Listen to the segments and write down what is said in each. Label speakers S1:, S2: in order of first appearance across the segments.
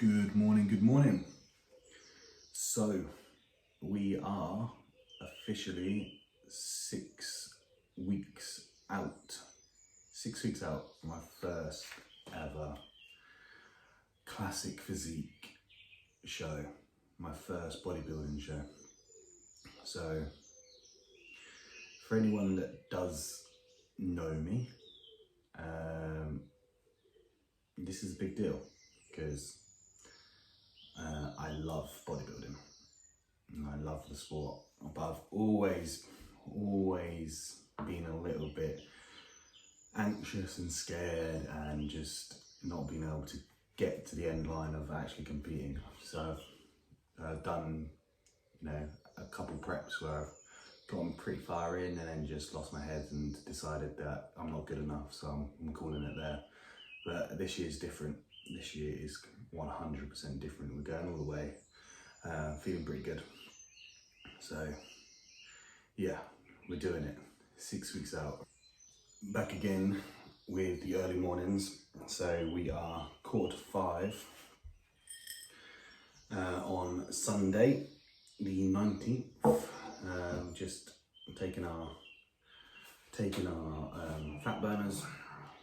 S1: Good morning, good morning. So we are officially 6 weeks out. 6 weeks out from my first ever classic physique show, my first bodybuilding show. So for anyone that does know me, this is a big deal because I love bodybuilding and I love the sport, but I've always been a little bit anxious and scared and just not being able to get to the end line of actually competing. So I've done, a couple preps where I've gotten pretty far in and then just lost my head and decided that I'm not good enough, so I'm calling it there. But this year is different. This year is 100% different. We're going all the way, feeling pretty good. So yeah, we're doing it. 6 weeks out. Back again with the early mornings. So we are 4:45 on Sunday, the 19th. Just taking our fat burners.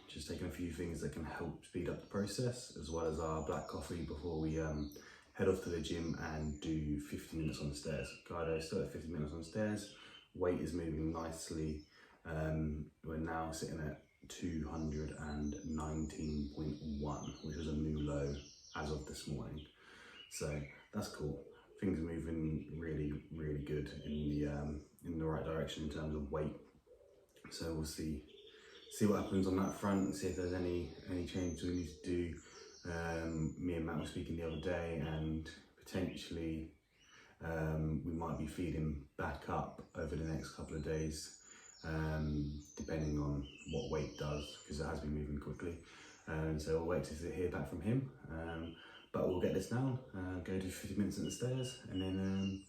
S1: Just taking a few things that can help speed up the process, as well as our black coffee before we head off to the gym and do 50 minutes on the stairs. Cardio still at 50 minutes on the stairs. Weight is moving nicely. We're now sitting at 219.1, which was a new low as of this morning. So that's cool. Things are moving really, really good in the right direction in terms of weight. So we'll see what happens on that front, see if there's any changes we need to do. Me and Matt were speaking the other day, and potentially we might be feeding back up over the next couple of days, depending on what weight does, because it has been moving quickly. So we'll wait to hear back from him. But we'll get this down, go do 50 minutes on the stairs, and then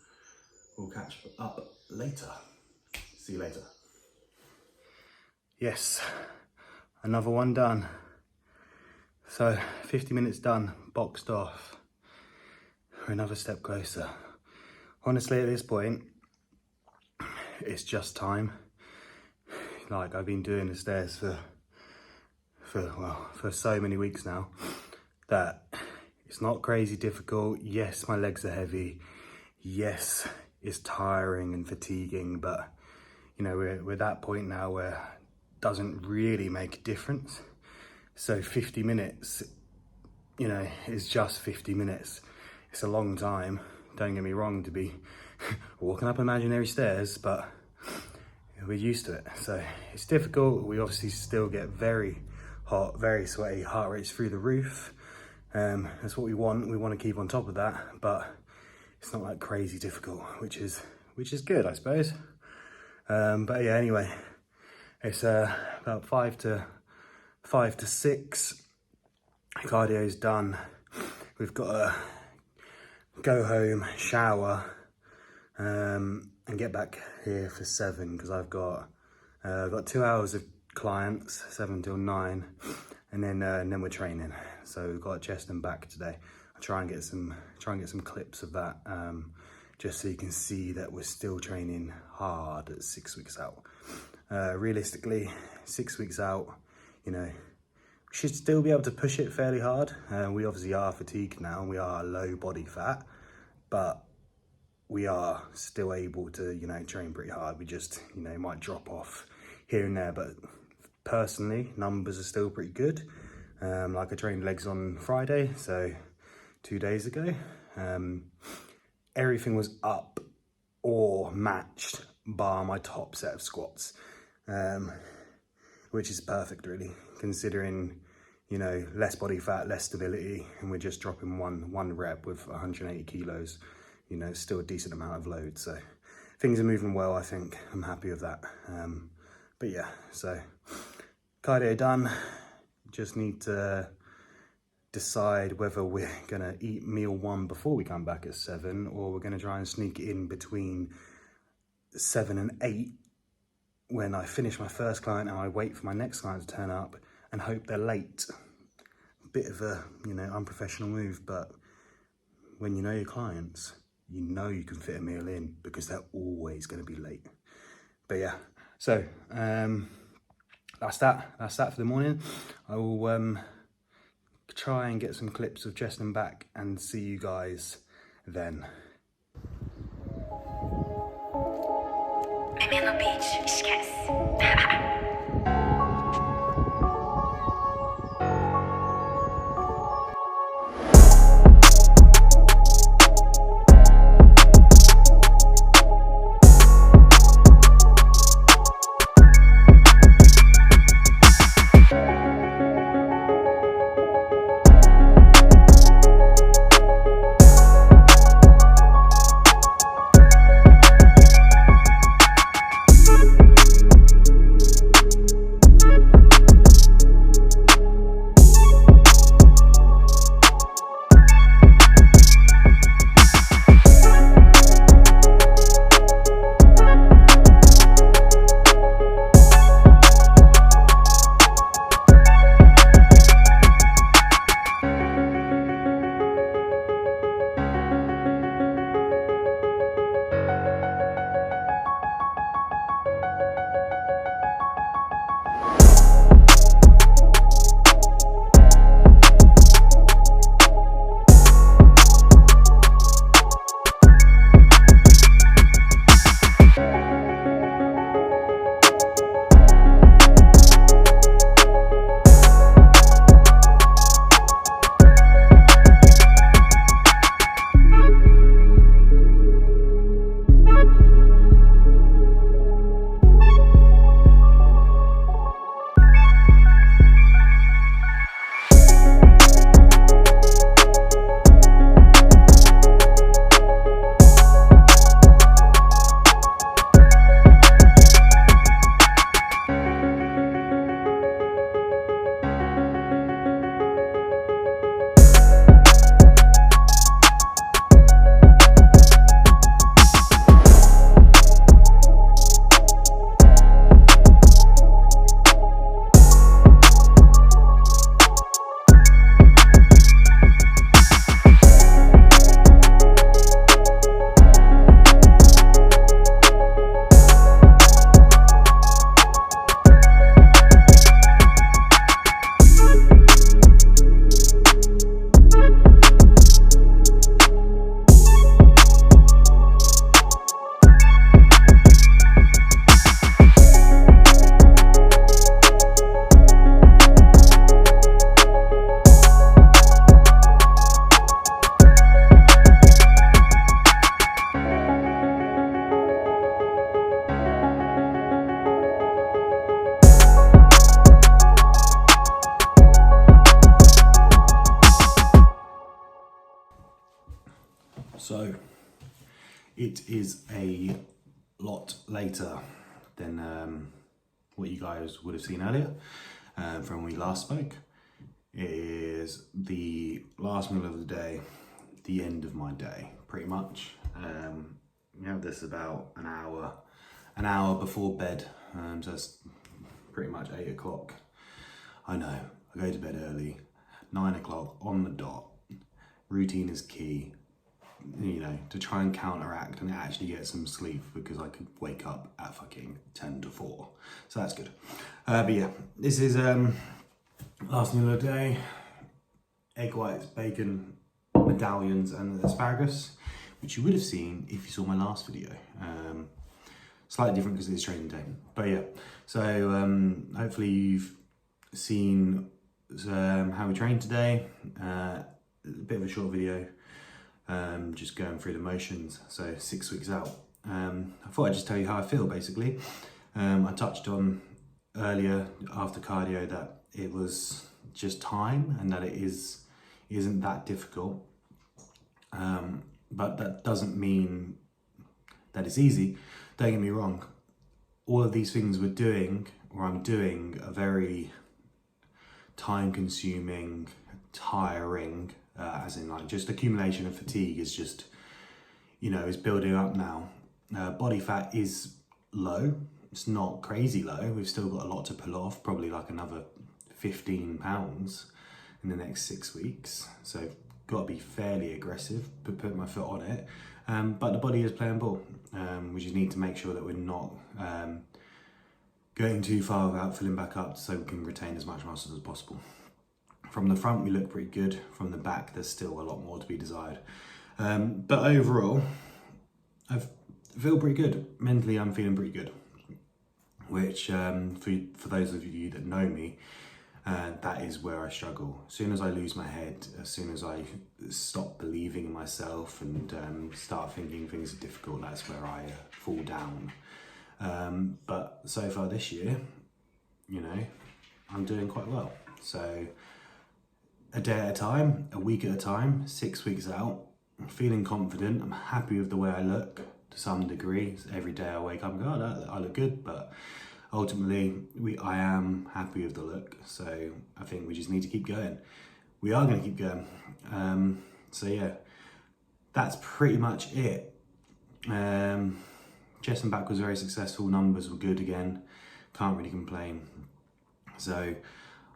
S1: we'll catch up later. See you later. Yes, another one done. So 50 minutes done, boxed off. We're another step closer. Honestly, at this point, it's just time. Like, I've been doing the stairs for so many weeks now that it's not crazy difficult. Yes, my legs are heavy. Yes, it's tiring and fatiguing, but we're at that point now where it doesn't really make a difference. So 50 minutes, is just 50 minutes. It's a long time. Don't get me wrong to be walking up imaginary stairs, but we're used to it. So it's difficult. We obviously still get very hot, very sweaty, heart rates through the roof. That's what we want. We want to keep on top of that, but it's not like crazy difficult, which is good, I suppose. But yeah, anyway, it's about 5 to 6. Cardio's done. We've got to go home, shower, and get back here for 7, because I've got 2 hours of clients, 7 till 9, and then we're training. So we've got chest and back today. I'll try and get some clips of that, just so you can see that we're still training hard at 6 weeks out. Realistically, 6 weeks out, we should still be able to push it fairly hard. We obviously are fatigued now, and we are low body fat, but we are still able to, train pretty hard. We just, might drop off here and there, but personally, numbers are still pretty good. Like I trained legs on Friday, so 2 days ago. Everything was up or matched bar my top set of squats, which is perfect really, considering, less body fat, less stability, and we're just dropping one rep with 180 kilos, still a decent amount of load. So things are moving well, I think. I'm happy with that. But yeah, so cardio done. Just need to decide whether we're gonna eat meal 1 before we come back at 7, or we're gonna try and sneak it in between 7 and 8 when I finish my first client and I wait for my next client to turn up and hope they're late. Bit of a, unprofessional move, but when you know your clients, you know you can fit a meal in because they're always going to be late. But yeah, so that's that for the morning. I will try and get some clips of Justin back and see you guys then.
S2: Bebê no beat, esquece.
S1: So it is a lot later than what you guys would have seen earlier from when we last spoke. It is the last meal of the day, the end of my day, pretty much. We have this about an hour before bed, so it's pretty much 8 o'clock. I know, I go to bed early, 9 o'clock on the dot. Routine is key, you know, to try and counteract and actually get some sleep, because I could wake up at fucking 10 to 4. So that's good. But yeah, this is last meal of the day. Egg whites, bacon, medallions and asparagus, which you would have seen if you saw my last video. Slightly different because it's training day. But yeah, so hopefully you've seen how we trained today. A bit of a short video, just going through the motions. So 6 weeks out. I thought I'd just tell you how I feel basically. I touched on earlier after cardio that it was just time and that it isn't that difficult. But that doesn't mean that it's easy. Don't get me wrong. All of these things we're doing, or I'm doing, are very time consuming, tiring, as in like just accumulation of fatigue is just, you know, is building up now. Body fat is low. It's not crazy low. We've still got a lot to pull off, probably like another 15 pounds in the next 6 weeks. So got to be fairly aggressive, but put my foot on it. But the body is playing ball. We just need to make sure that we're not going too far without filling back up so we can retain as much muscle as possible. From the front, we look pretty good. From the back, there's still a lot more to be desired. But overall, I feel pretty good. Mentally, I'm feeling pretty good. Which, for those of you that know me, that is where I struggle. As soon as I lose my head, as soon as I stop believing in myself and start thinking things are difficult, that's where I fall down. But so far this year, you know, I'm doing quite well. So a day at a time, a week at a time, 6 weeks out, I'm feeling confident. I'm happy with the way I look to some degree. Every day I wake up and go, oh, I look good, but ultimately I am happy with the look. So I think we just need to keep going. We are going to keep going. So yeah, that's pretty much it. Chest and back was very successful. Numbers were good again. Can't really complain. So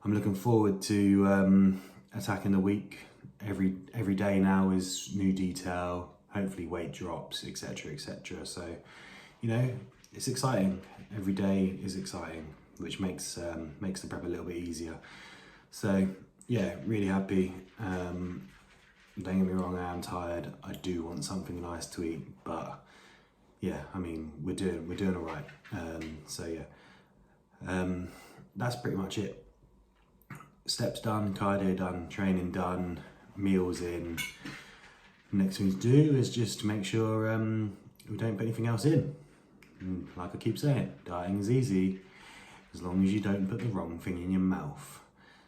S1: I'm looking forward to attacking the week. Every day now is new detail, hopefully weight drops, etc, etc. So, you know, it's exciting. Every day is exciting, which makes the prep a little bit easier. So yeah, really happy. Don't get me wrong, I am tired. I do want something nice to eat, but yeah, I mean, we're doing all right. So yeah, that's pretty much it. Steps done, cardio done, training done, meals in. Next thing to do is just to make sure we don't put anything else in. And like I keep saying, dieting is easy as long as you don't put the wrong thing in your mouth.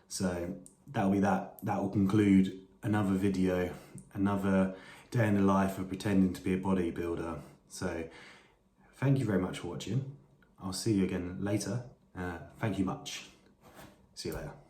S1: So that'll be that. That will conclude another video, another day in the life of pretending to be a bodybuilder. So thank you very much for watching. I'll see you again later. Thank you much. See you later.